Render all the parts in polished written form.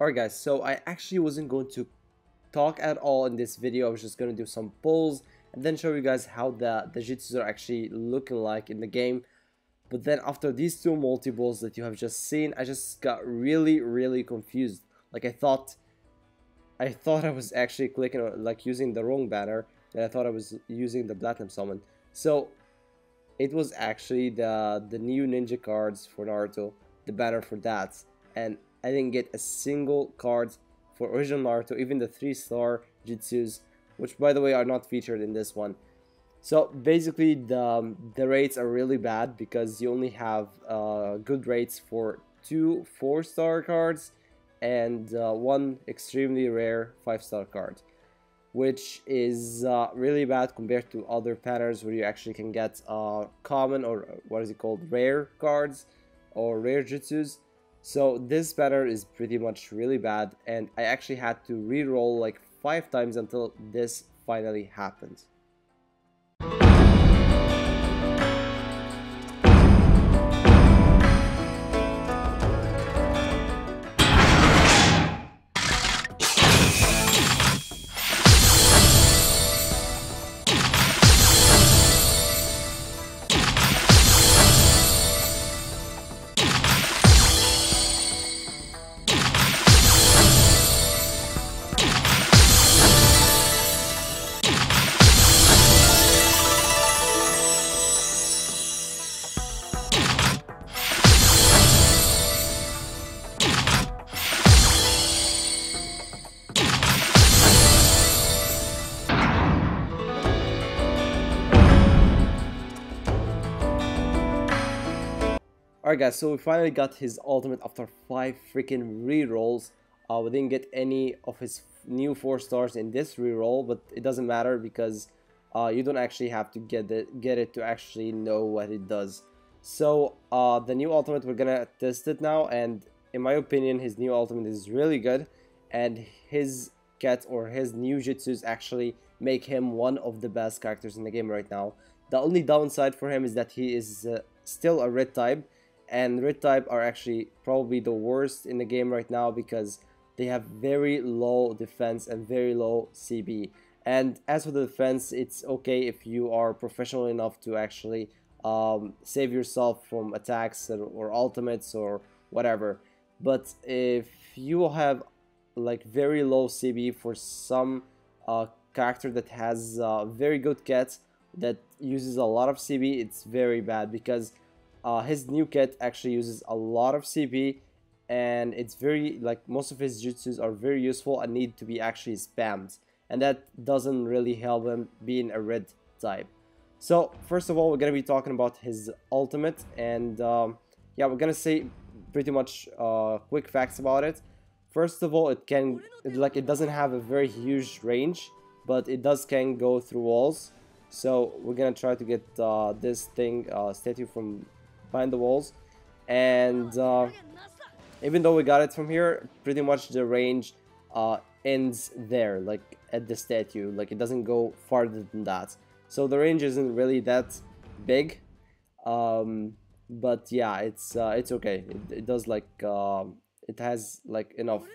Alright guys, so I actually wasn't going to talk at all in this video. I was just going to do some polls and then show you guys how the jutsus are actually looking like in the game. But then after these two multiples that you have just seen, I just got really confused. Like I thought I was actually clicking or like using the wrong banner, and I thought I was using the platinum summon. So it was actually the new ninja cards for Naruto, the banner for that, and I didn't get a single card for original Naruto, even the 3-star jutsus, which by the way are not featured in this one. So basically the rates are really bad because you only have good rates for 2 4-star cards and 1 extremely rare 5-star card, which is really bad compared to other patterns where you actually can get common or what is it called, rare cards or rare jutsus. So this pattern is pretty much really bad, and I actually had to re-roll like 5 times until this finally happened. Alright guys, so we finally got his ultimate after 5 freaking rerolls. We didn't get any of his new 4 stars in this reroll, but it doesn't matter because you don't actually have to get it to actually know what it does. So the new ultimate, we're gonna test it now, and in my opinion his new ultimate is really good, and his cat or his new jutsus actually make him one of the best characters in the game right now. The only downside for him is that he is still a red type, and red type are actually probably the worst in the game right now because they have very low defense and very low CB. And as for the defense, it's okay if you are professional enough to actually save yourself from attacks or ultimates or whatever. But if you have like very low CB for some character that has very good kits that uses a lot of CB, it's very bad because his new kit actually uses a lot of CP, and it's very, like, most of his jutsus are very useful and need to be actually spammed, and that doesn't really help him being a red type. So first of all, we're gonna be talking about his ultimate, and yeah, we're gonna say pretty much quick facts about it. First of all, it doesn't have a very huge range, but it can go through walls. So we're gonna try to get this thing statue from behind the walls, and even though we got it from here, pretty much the range ends there, like at the statue. Like it doesn't go farther than that, so the range isn't really that big, but yeah, it's okay. It does like it has like enough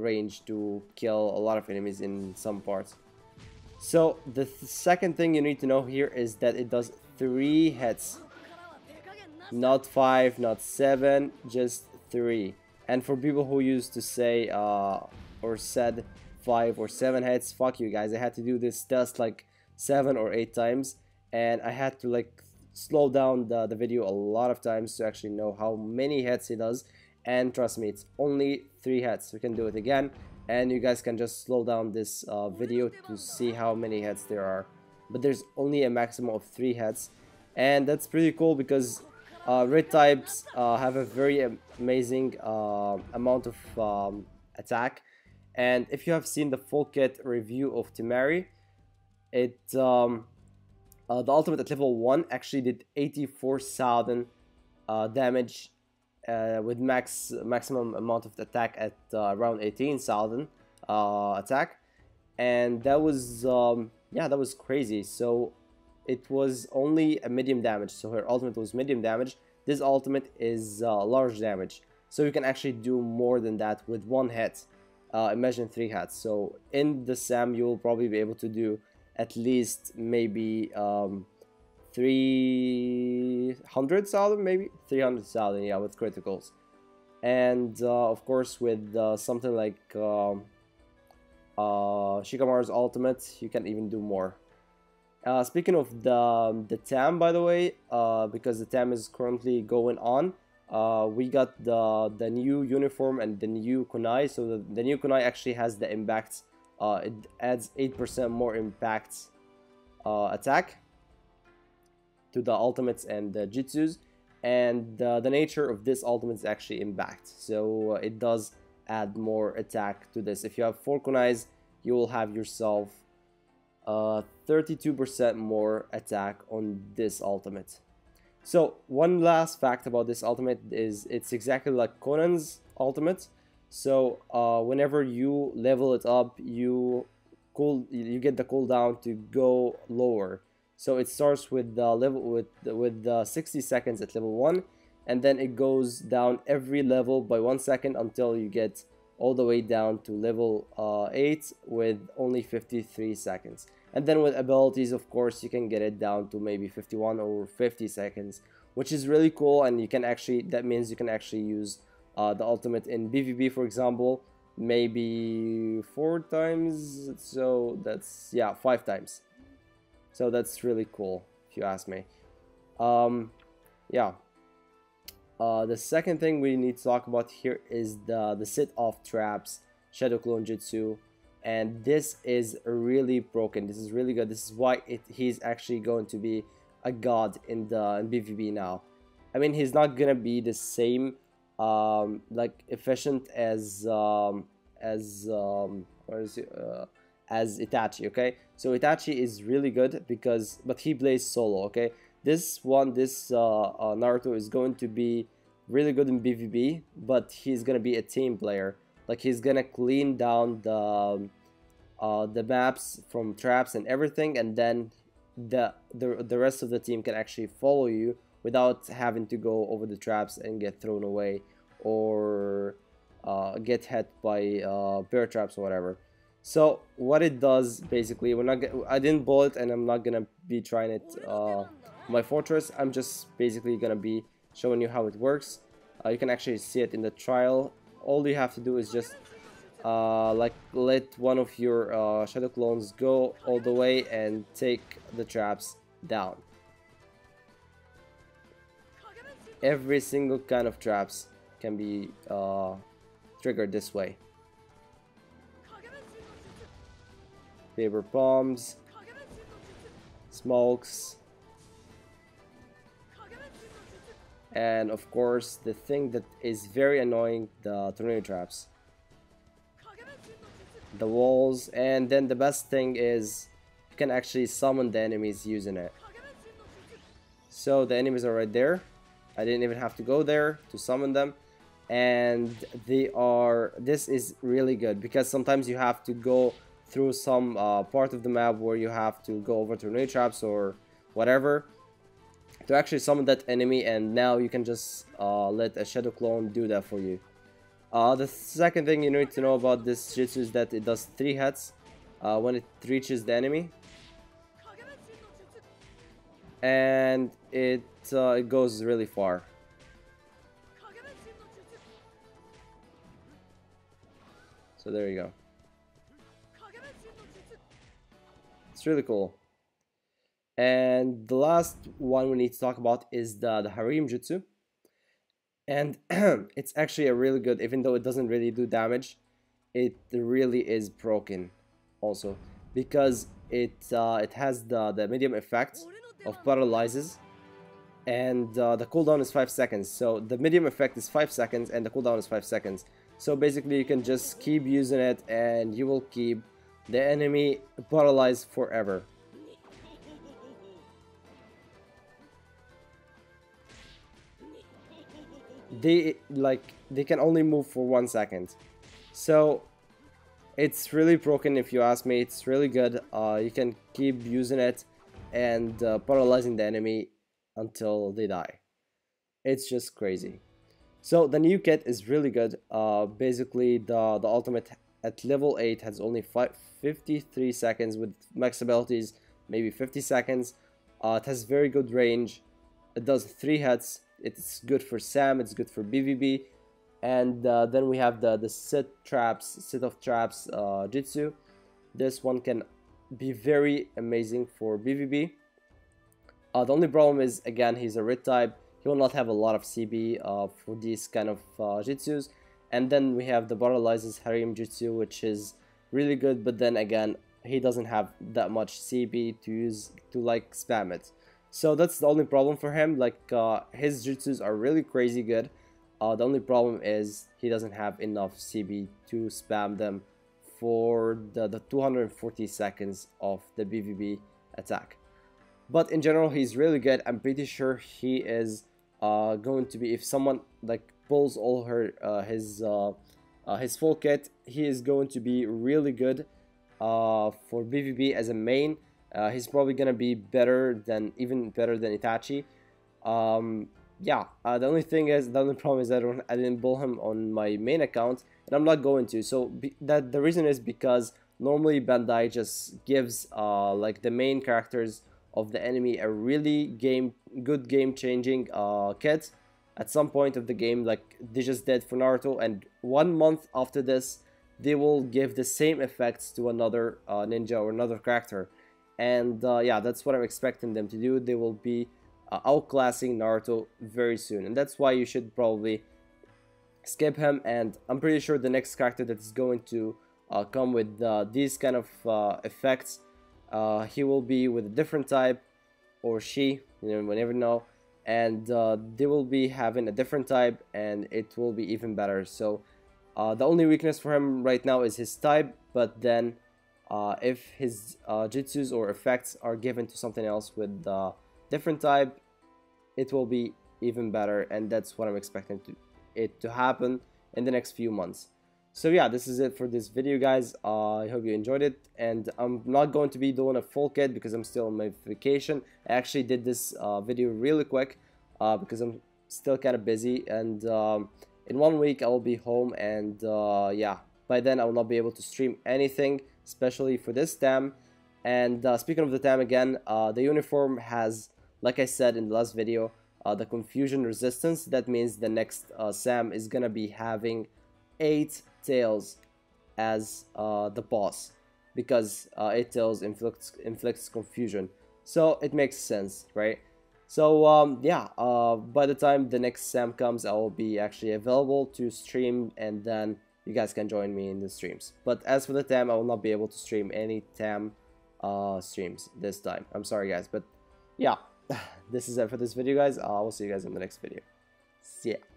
range to kill a lot of enemies in some parts. So the second thing you need to know here is that it does 3 hits, not 5, not 7, just 3. And for people who used to say or said 5 or 7 hits, fuck you guys. I had to do this test like 7 or 8 times, and I had to like slow down the video a lot of times to actually know how many hits he does. And trust me, it's only 3 hits. We can do it again, and you guys can just slow down this video to see how many hits there are. But there's only a maximum of 3 hits, and that's pretty cool because red types have a very amazing amount of attack. And if you have seen the full kit review of Temari, the ultimate at level 1 actually did 84,000 damage with maximum amount of attack at around 18,000 attack, and that was yeah, that was crazy. So it was only a medium damage, so her ultimate was medium damage. This ultimate is large damage. so you can actually do more than that with one hit. Imagine 3 hits. So in the SAM you will probably be able to do at least maybe 300,000, maybe 300,000, yeah, with criticals. And of course with something like Shikamaru's ultimate, you can even do more. Speaking of the TAM, by the way, because the TAM is currently going on, we got the new uniform and the new kunai. So the new kunai actually has the impact. It adds 8% more impact attack to the ultimates and the jutsus, and the nature of this ultimate is actually impact. So it does add more attack to this. If you have 4 kunais, you will have yourself 32% more attack on this ultimate. So one last fact about this ultimate is it's exactly like Conan's ultimate. So whenever you level it up, you get the cooldown to go lower. So it starts with the level with 60 seconds at level 1, and then it goes down every level by 1 second until you get all the way down to level 8 with only 53 seconds. And then with abilities, of course, you can get it down to maybe 51 or 50 seconds, which is really cool. And you can actually, that means you can actually use the ultimate in PvP, for example, maybe 4 times. So that's, yeah, 5 times. So that's really cool, if you ask me. Yeah. The second thing we need to talk about here is the sit-off traps, Shadow Clone Jutsu. And this is really broken. This is really good. This is why he's actually going to be a god in PvP now. I mean, he's not gonna be the same like efficient as Itachi. Okay, so Itachi is really good but he plays solo. Okay, this Naruto is going to be really good in PvP, but he's gonna be a team player. Like, he's gonna clean down the maps from traps and everything, and then the rest of the team can actually follow you without having to go over the traps and get thrown away or get hit by bear traps or whatever. So what it does basically, I didn't boil it, and I'm not gonna be trying it my fortress. I'm just basically gonna be showing you how it works. You can actually see it in the trial. All you have to do is just like let one of your shadow clones go all the way and take the traps down. Every single kind of traps can be triggered this way. Paper bombs, smokes, and of course the thing that is very annoying, the tornado traps, the walls. And then the best thing is you can actually summon the enemies using it. So the enemies are right there. I didn't even have to go there to summon them, and this is really good because sometimes you have to go through some part of the map where you have to go over tornado traps or whatever to actually summon that enemy, and now you can just let a shadow clone do that for you. The second thing you need to know about this jutsu is that it does 3 hits when it reaches the enemy, and it goes really far. So there you go. It's really cool. And the last one we need to talk about is the Harem Jutsu. And it's actually a really good, even though it doesn't really do damage, it really is broken also, because it has the medium effect of paralyzes, and the cooldown is 5 seconds. So the medium effect is 5 seconds and the cooldown is 5 seconds. So basically you can just keep using it and you will keep the enemy paralyzed forever. They can only move for 1 second. So it's really broken, if you ask me. It's really good. You can keep using it and paralyzing the enemy until they die. It's just crazy. So the new kit is really good. Basically the ultimate at level 8 has only 53 seconds with max abilities, maybe 50 seconds. It has very good range. It does 3 hits. It's good for Sam, it's good for BVB. And then we have the set of traps Jitsu. This one can be very amazing for BVB. The only problem is, again, he's a red type. He will not have a lot of CB for these kind of Jitsus. And then we have the Paralyzes Harem Jitsu, which is really good, but then again, he doesn't have that much CB to use to like spam it. So that's the only problem for him. Like his Jutsus are really crazy good. The only problem is he doesn't have enough CB to spam them for the 240 seconds of the BVB attack. But in general, he's really good. I'm pretty sure he is going to be, if someone like pulls all his full kit, he is going to be really good for BVB as a main. He's probably gonna be even better than Itachi. Yeah, the only problem is that I didn't pull him on my main account, and I'm not going to. So the reason is because normally Bandai just gives like the main characters of the enemy a really good game changing kit at some point of the game, like they just did for Naruto, and 1 month after this they will give the same effects to another ninja or another character. And yeah, that's what I'm expecting them to do. They will be outclassing Naruto very soon, and that's why you should probably skip him. And I'm pretty sure the next character that is going to come with these kind of effects, he will be with a different type, or she, you know, we never know, and they will be having a different type, and it will be even better. So the only weakness for him right now is his type, but then if his jutsus or effects are given to something else with different type, it will be even better, and that's what I'm expecting it to happen in the next few months. So yeah, this is it for this video, guys. I hope you enjoyed it, and I'm not going to be doing a full kit because I'm still on my vacation. I actually did this video really quick because I'm still kind of busy, and in 1 week I will be home, and yeah, by then I will not be able to stream anything, especially for this TAM. And speaking of the TAM again, the uniform has, like I said in the last video, the confusion resistance. That means the next Sam is gonna be having 8 tails as the boss, because 8 tails inflicts confusion. So it makes sense, right? So yeah, by the time the next Sam comes, I will be actually available to stream, and then you guys can join me in the streams. But as for the TAM, I will not be able to stream any TAM streams this time. I'm sorry, guys, but yeah, this is it for this video, guys. I will see you guys in the next video. See ya.